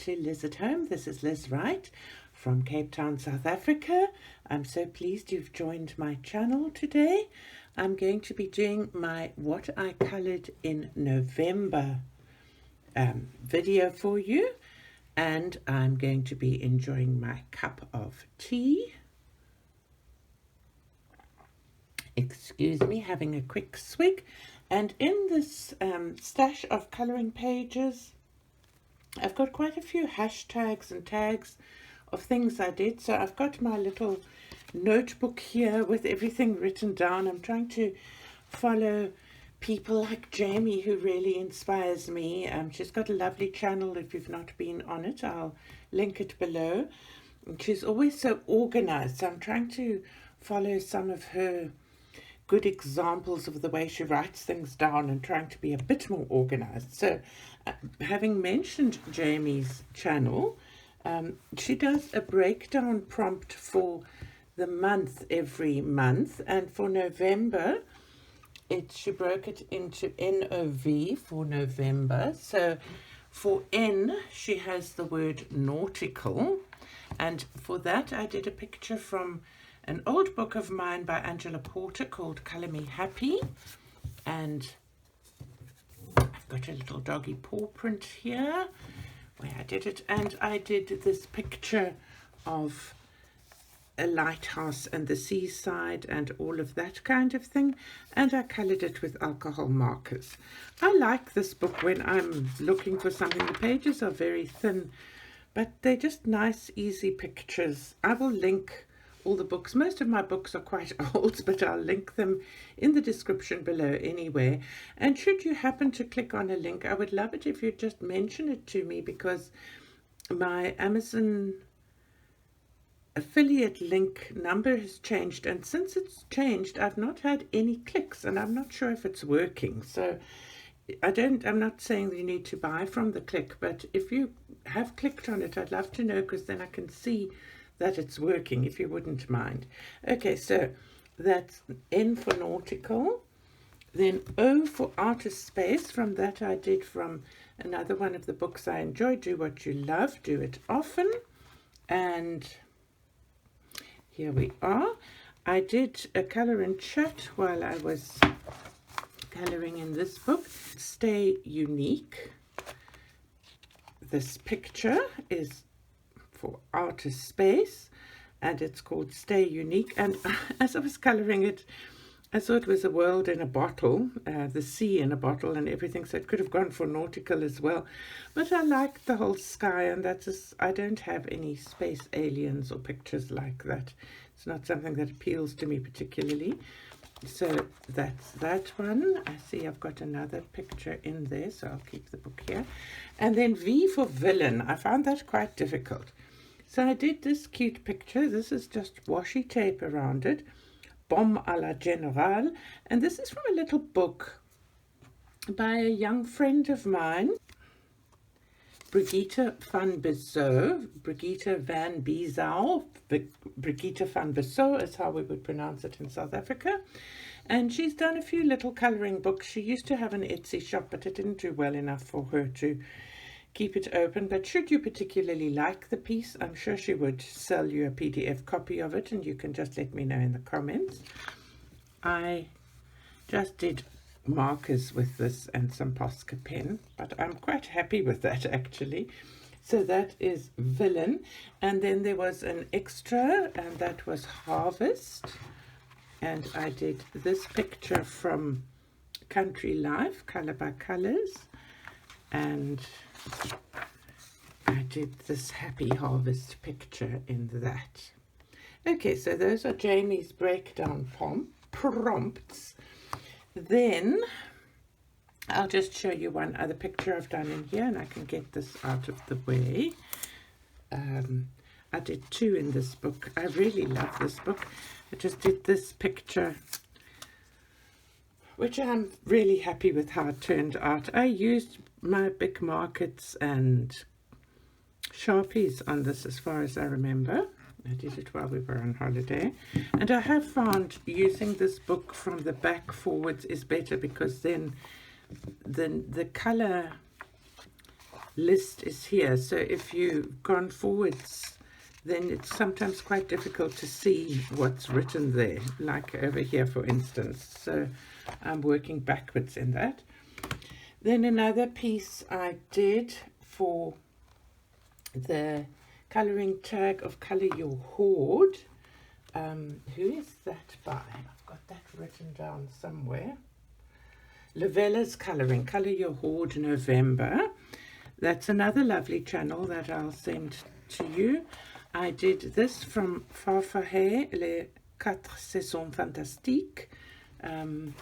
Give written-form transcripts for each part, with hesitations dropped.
to Liz at Home. This is Liz Wright from Cape Town, South Africa. I'm so pleased you've joined my channel today. I'm going to be doing my What I Coloured in November video for you, and I'm going to be enjoying my cup of tea. Excuse me, having a quick swig. And in this stash of colouring pages, I've got quite a few hashtags and tags of things I did. So I've got my little notebook here with everything written down. I'm trying to follow people like Jamie, who really inspires me. She's got a lovely channel. If you've not been on it, I'll link it below. And she's always so organized. So I'm trying to follow some of her good examples of the way she writes things down and trying to be a bit more organized. So having mentioned Jamie's channel, she does a breakdown prompt for the month every month, and for November she broke it into NOV for November. So for N she has the word nautical, and for that I did a picture from an old book of mine by Angela Porter called Colour Me Happy, and I've got a little doggy paw print here where I did it, and I did this picture of a lighthouse and the seaside and all of that kind of thing, and I coloured it with alcohol markers. I like this book when I'm looking for something. The pages are very thin, but they're just nice, easy pictures. I will link all the books. Most of my books are quite old, but I'll link them in the description below anyway. And should you happen to click on a link, I would love it if you'd just mention it to me, because my Amazon affiliate link number has changed, and since it's changed I've not had any clicks, and I'm not sure if it's working. So I'm not saying that you need to buy from the click, but if you have clicked on it, I'd love to know, because then I can see that it's working, if you wouldn't mind. Okay, so that's N for nautical, then O for outer space. From that I did from another one of the books I enjoy, Do What You Love, Do It Often. And here we are. I did a colour and chat while I was colouring in this book, Stay Unique. This picture is for outer space, and it's called Stay Unique. And as I was colouring it, I thought it was a world in a bottle, the sea in a bottle and everything, so it could have gone for nautical as well. But I like the whole sky, and I don't have any space aliens or pictures like that. It's not something that appeals to me particularly. So that's that one. I see I've got another picture in there, so I'll keep the book here. And then V for villain. I found that quite difficult. So I did this cute picture. This is just washi tape around it. Bombe à la Générale. And this is from a little book by a young friend of mine, Brigitte van Bissau. Brigitte van Bissau. Brigitte van Bissau is how we would pronounce it in South Africa. And she's done a few little colouring books. She used to have an Etsy shop, but it didn't do well enough for her to keep it open. But should you particularly like the piece, I'm sure she would sell you a PDF copy of it, and you can just let me know in the comments. I just did markers with this and some Posca pen, but I'm quite happy with that actually. So that is villain. And then there was an extra, and that was harvest, and I did this picture from Country Life, Colour by Colours, and I did this happy harvest picture in that. Okay, so those are Jamie's breakdown prompts. Then I'll just show you one other picture I've done in here, and I can get this out of the way. I did two in this book. I really love this book. I just did this picture, which I'm really happy with how it turned out. I used my big markers and Sharpies on this as far as I remember. I did it while we were on holiday, and I have found using this book from the back forwards is better, because then the color list is here. So if you've gone forwards, then it's sometimes quite difficult to see what's written there, like over here, for instance. So I'm working backwards in that. Then another piece I did for the colouring tag of Colour Your Hoard. Who is that by? I've got that written down somewhere. Lovella's Colouring, Colour Your Hoard November. That's another lovely channel that I'll send to you. I did this from Farfssom, les 4 saisons fantastiques. And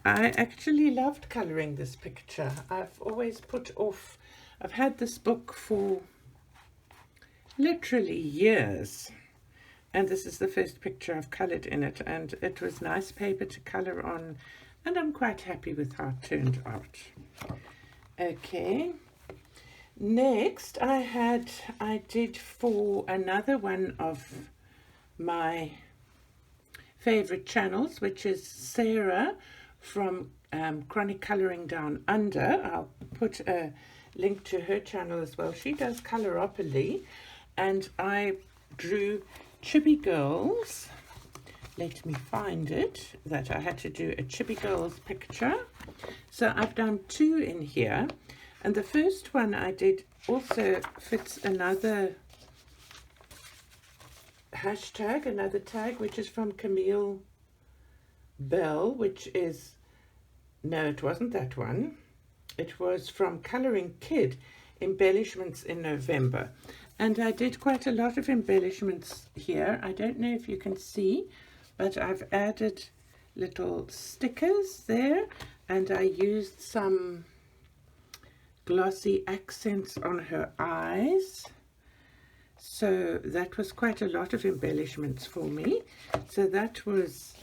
I actually loved colouring this picture. I've always put off, I've had this book for literally years, and this is the first picture I've coloured in it, and it was nice paper to colour on, and I'm quite happy with how it turned out. Okay, next I did for another one of my favourite channels, which is Sara from Chronic Colouring Down Under. I'll put a link to her channel as well. She does Colouropoly, and I drew Chibi Girls. Let me find it, that I had to do a Chibi Girls picture. So I've done 2 in here, and the first one I did also fits another hashtag, another tag, which is from Camille Bell, which is, no, it wasn't that one. It was from Colouring Kid, Embellishments in November. And I did quite a lot of embellishments here. I don't know if you can see, but I've added little stickers there, and I used some glossy accents on her eyes. So that was quite a lot of embellishments for me. So that was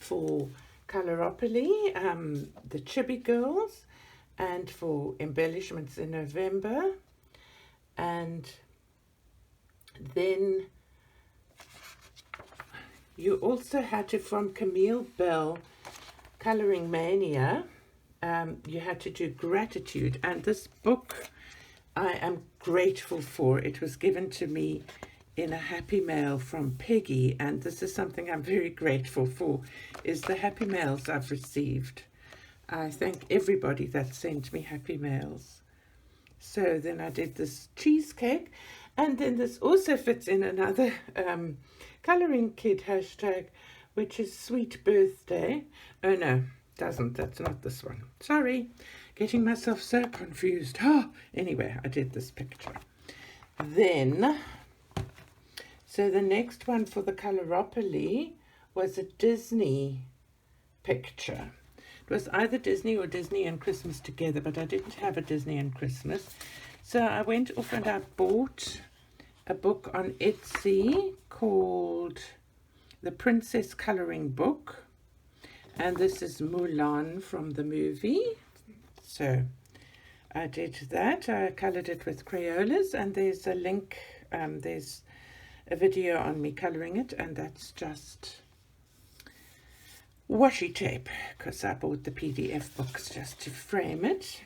for Colouropoly, the Chibi Girls, and for Embellishments in November. And then you also had to, from Camille Bell, Colouring Mania, you had to do Gratitude. And this book I am grateful for. It was given to me in a happy mail from Peggy, and this is something I'm very grateful for, is the happy mails I've received. I thank everybody that sent me happy mails. So then I did this cheesecake, and then this also fits in another Colouring Kid hashtag, which is Sweet Birthday. Oh no, doesn't, that's not this one. Sorry, getting myself so confused. Anyway, I did this picture. Then, so the next one for the Colouropoly was a Disney picture. It was either Disney or Disney and Christmas together, but I didn't have a Disney and Christmas. So I went off and I bought a book on Etsy called The Princess Colouring Book. And this is Mulan from the movie. So I did that. I coloured it with Crayolas, and there's a link, there's a video on me colouring it, and that's just washi tape, because I bought the PDF books just to frame it.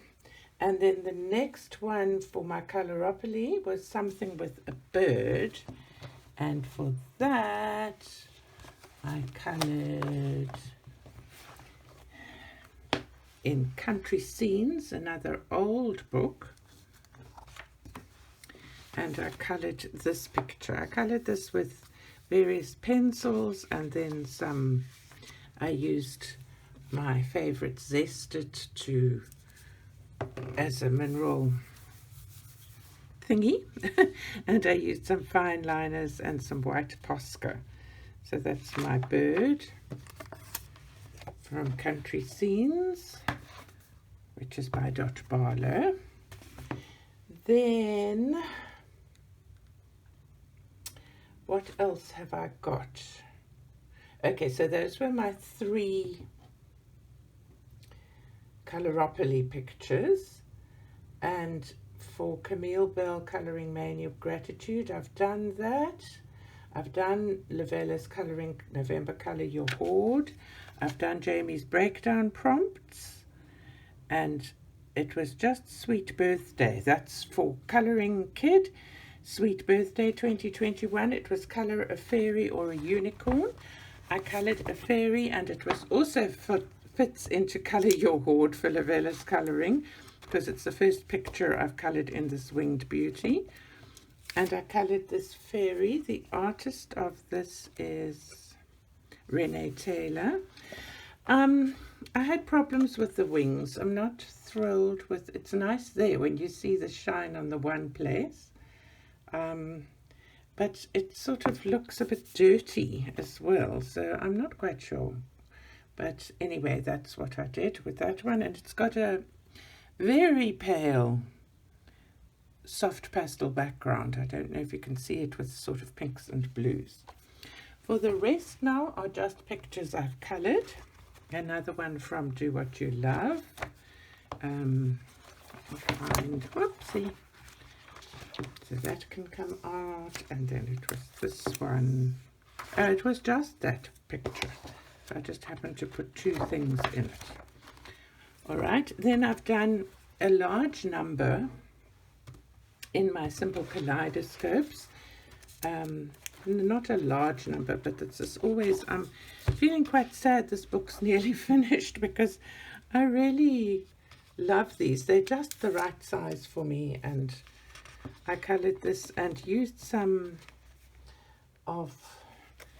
And then the next one for my Colouropoly was something with a bird, and for that I coloured in Country Scenes, another old book, and I coloured this picture. I coloured this with various pencils, and then some, I used my favourite Zested to, as a mineral thingy, and I used some fine liners and some white Posca. So that's my bird from Country Scenes, which is by Dot Barlow. Then, what else have I got? Okay, so those were my 3 Colouropoly pictures. And for Camille Bell Colouring Mania of Gratitude, I've done that. I've done Lovella's Colouring November Colour Your Hoard. I've done Jamie's breakdown prompts, and it was just Sweet Birthday. That's for Colouring Kid. Sweet Birthday 2021. It was colour a fairy or a unicorn. I coloured a fairy, and it was also fits into Colour Your Hoard for Lavella's colouring, because it's the first picture I've coloured in this Winged Beauty. And I coloured this fairy. The artist of this is Renee Taylor. I had problems with the wings. I'm not thrilled with, it's nice there when you see the shine on the one place, but it sort of looks a bit dirty as well, so I'm not quite sure. But anyway, that's what I did with that one, and it's got a very pale soft pastel background. I don't know if you can see it, with sort of pinks and blues. For the rest now are just pictures I've coloured. Another one from Do What You Love. Whoopsie. So that can come out. And then it was this one. It was just that picture. So I just happened to put two things in it. Alright, then I've done a large number in my simple Kaleidoscopes. Not a large number, but it's just always, I'm feeling quite sad this book's nearly finished, because I really love these. They're just the right size for me, and I coloured this and used some of,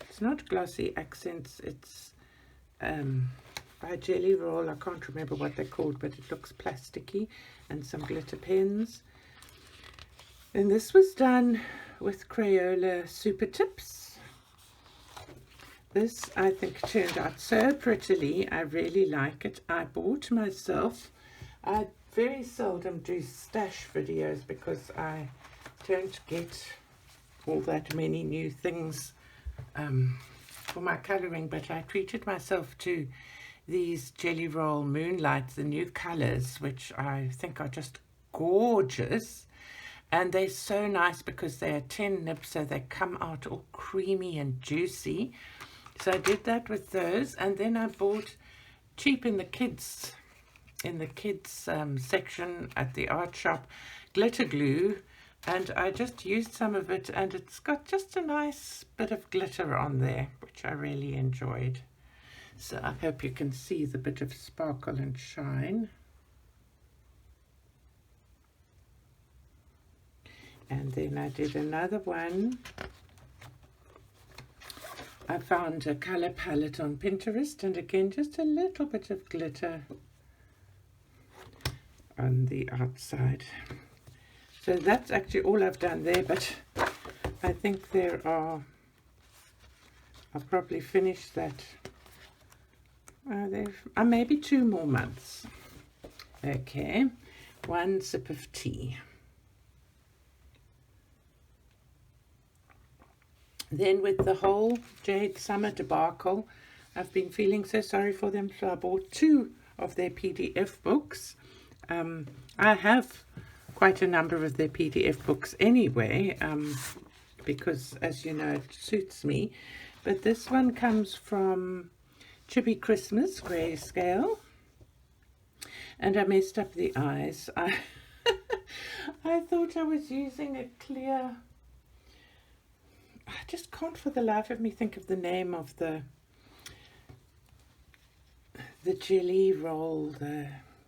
it's not glossy accents, it's by Jelly Roll. I can't remember what they're called, but it looks plasticky, and some glitter pens. And this was done with Crayola Super Tips. This, I think, turned out so prettily. I really like it. I bought myself, I very seldom do stash videos because I don't get all that many new things for my colouring, but I treated myself to these Jelly Roll Moonlight, the new colours, which I think are just gorgeous. And they're so nice because they're 10 nibs, so they come out all creamy and juicy. So I did that with those, and then I bought cheap in the kids section at the art shop glitter glue, and I just used some of it, and it's got just a nice bit of glitter on there, which I really enjoyed. So I hope you can see the bit of sparkle and shine. And then I did another one. I found a colour palette on Pinterest, and again just a little bit of glitter on the outside. So that's actually all I've done there, but I think there are, I'll probably finish that. There are maybe 2 more months. Okay, 1 sip of tea. Then with the whole Jade Summer debacle, I've been feeling so sorry for them, so I bought 2 of their PDF books. I have quite a number of their PDF books anyway, because, as you know, it suits me. But this one comes from Chippy Christmas, Grayscale. And I messed up the eyes. I thought I was using a clear... I just can't for the life of me think of the name of the jelly roll, the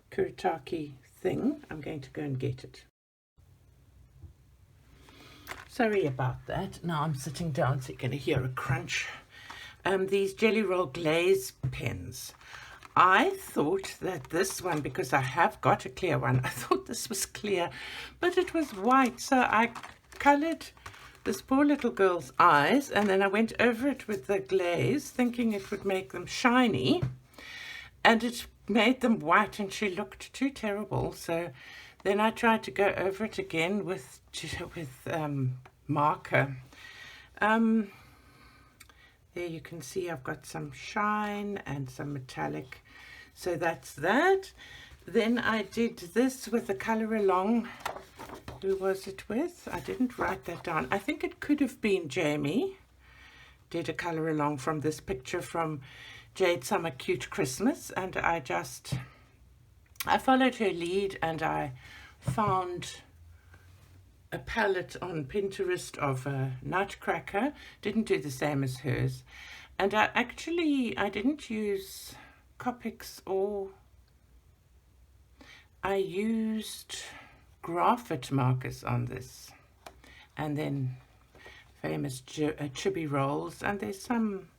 kuritake thing. I'm going to go and get it. Sorry about that. Now I'm sitting down, so you're going to hear a crunch. These jelly roll glaze pens. I thought that this one, because I have got a clear one, I thought this was clear, but it was white, so I coloured this poor little girl's eyes, and then I went over it with the glaze, thinking it would make them shiny, and it made them white, and she looked too terrible. So then I tried to go over it again with marker. There you can see I've got some shine and some metallic, so that's that. Then I did this with the colour along. Who was it with? I didn't write that down. I think it could have been Jamie. Did a colour along from this picture from Jade Summer Cute Christmas, and I just I followed her lead and I found a palette on Pinterest of a Nutcracker. Didn't do the same as hers. And I didn't use Copics, or I used graphite markers on this. And then famous Chibi rolls, and there's some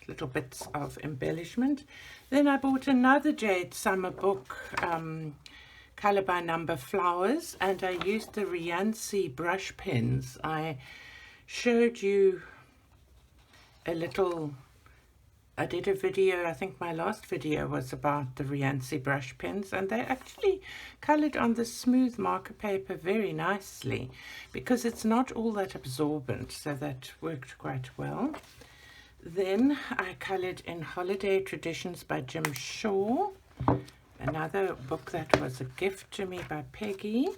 little bits of embellishment. Then I bought another Jade Summer book, Colour by Number Flowers, and I used the Riancy brush pens. I showed you a little, I did a video, I think my last video was about the Riancy brush pens, and they actually coloured on the smooth marker paper very nicely because it's not all that absorbent, so that worked quite well. Then I coloured in Holiday Traditions by Jim Shaw, another book that was a gift to me by Peggy.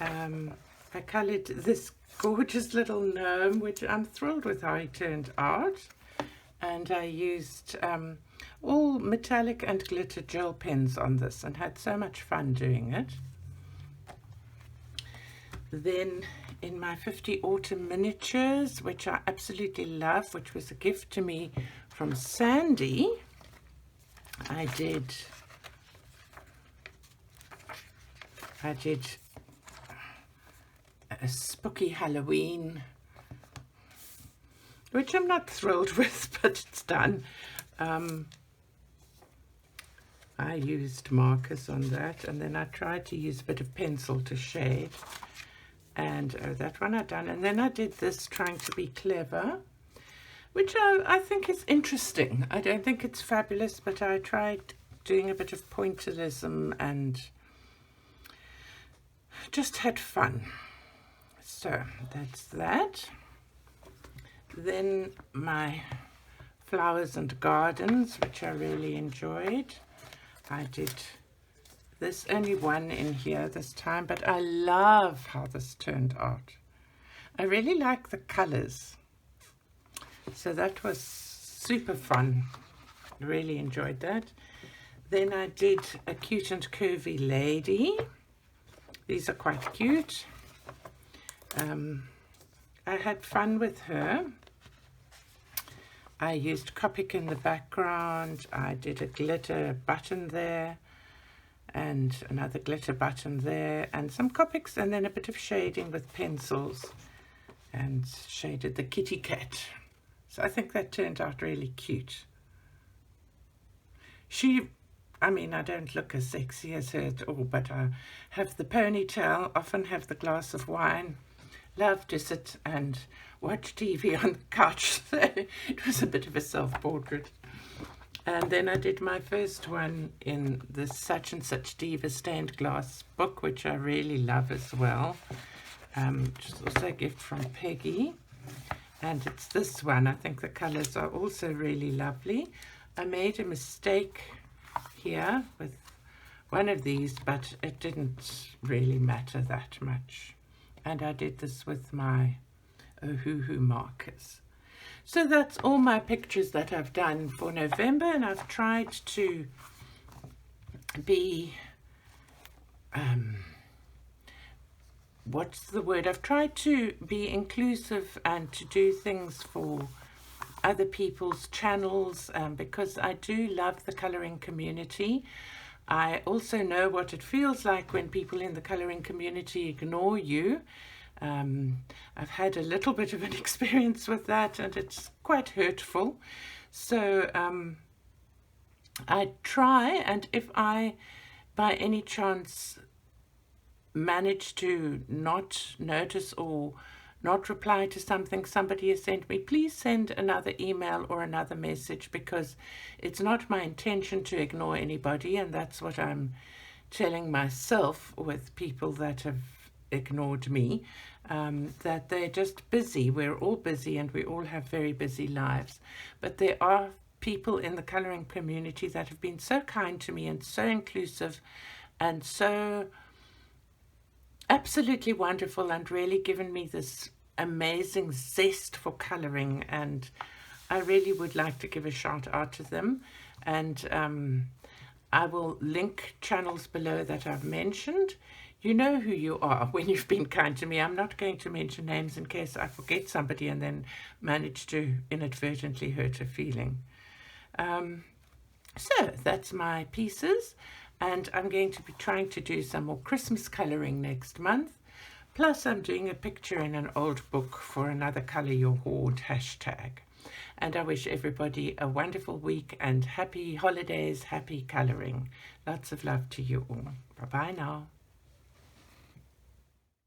I coloured this gorgeous little gnome, which I'm thrilled with how he turned out. And I used all metallic and glitter gel pens on this and had so much fun doing it. Then in my 50 Autumn Miniatures, which I absolutely love, which was a gift to me from Sandy, I did a spooky Halloween, which I'm not thrilled with, but it's done. I used markers on that, and then I tried to use a bit of pencil to shade, and that one I done. And then I did this, trying to be clever, which I think is interesting. I don't think it's fabulous, but I tried doing a bit of pointillism and just had fun. So that's that. Then my Flowers and Gardens, which I really enjoyed. I did this, only one in here this time, but I love how this turned out. I really like the colors. So that was super fun. Really enjoyed that. Then I did a Cute and Curvy Lady. These are quite cute. I had fun with her. I used Copic in the background. I did a glitter button there and another glitter button there and some Copics, and then a bit of shading with pencils, and shaded the kitty cat. So I think that turned out really cute. I mean, I don't look as sexy as her at all, but I have the ponytail, often have the glass of wine, love to sit and watch TV on the couch. So it was a bit of a self-portrait. And then I did my first one in this Such and Such Diva stained glass book, which I really love as well. Which is also a gift from Peggy. And it's this one. I think the colours are also really lovely. I made a mistake here with one of these, but it didn't really matter that much. And I did this with my Ohuhu markers. So that's all my pictures that I've done for November, and I've tried to be, what's the word? I've tried to be inclusive and to do things for other people's channels, because I do love the colouring community. I also know what it feels like when people in the colouring community ignore you. I've had a little bit of an experience with that, and it's quite hurtful. So I try, and if I by any chance manage to not notice or not reply to something somebody has sent me, please send another email or another message, because it's not my intention to ignore anybody, and that's what I'm telling myself with people that have ignored me, that they're just busy. We're all busy and we all have very busy lives, but there are people in the colouring community that have been so kind to me and so inclusive and so absolutely wonderful, and really given me this amazing zest for colouring, and I really would like to give a shout out to them. And I will link channels below that I've mentioned. You know who you are when you've been kind to me. I'm not going to mention names in case I forget somebody and then manage to inadvertently hurt a feeling. So that's my pieces, and I'm going to be trying to do some more Christmas colouring next month. Plus I'm doing a picture in an old book for another Colour Your Hoard hashtag. And I wish everybody a wonderful week and happy holidays, happy colouring. Lots of love to you all. Bye-bye now.